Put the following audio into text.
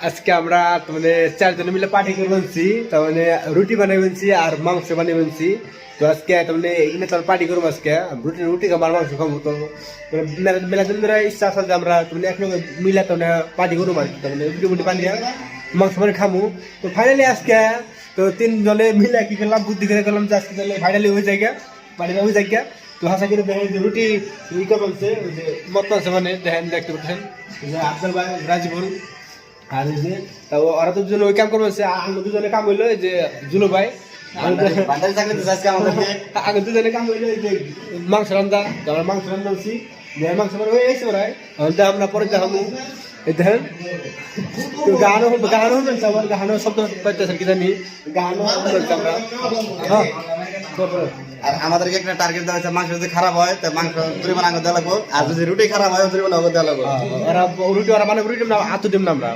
আজকে আমরা মানে চারজনে মিলে পার্টি করে বানছি তার মানে রুটি বানাই বানছি আর মাংস বানিয়ে বানছি তো আজকে তার মানে এখানে তার পার্টি করবো আজকে রুটি রুটি খাবো আর মাংস খাবো তো মেলা দিন ধরে ইচ্ছা আছে যে আমরা মানে একসঙ্গে মিলে তো পার্টি করবো আর কি তার মানে রুটি মুটি বানিয়ে মাংস মানে খামু তো ফাইনালি আজকে তো তিনজনে মিলে কি করলাম বুদ্ধি করে করলাম যে আজকে তাহলে ফাইনালি হয়ে যায় পার্টিটা হয়ে যায় তো হাসা করে দেখেন যে রুটি ই করে বলছে ওই যে মত আছে মানে দেখেন দেখতে পাচ্ছেন যে আফজাল ভাই রাজিবুল আর এই যে ওরা তো দুজনে ওই কাম করবে আমরা দুজনে কাম হইলো এই যে জুলো ভাই আগে দুজনে কাম হইলো এই যে মাংস রান্দা আমরা মাংস রান্দাছি মাংস হয়ে গেছে ওরাই আমরা পরে দেখাবো এই দেখেন তো গানও হচ্ছে আমার গানও শব্দ পাইতেছেন কি জানি গানও হচ্ছে আমরা হ্যাঁ আর আমাদেরকে একটা টার্গেট দেওয়া হয়েছে মাংস যদি খারাপ হয় তো মাংস পরিমাণ আগে দেওয়া লাগবো আর যদি রুটি খারাপ হয় পরিমাণ আগে দেওয়া লাগবো ওরা রুটি ওরা মানে রুটি আতো দিম না আমরা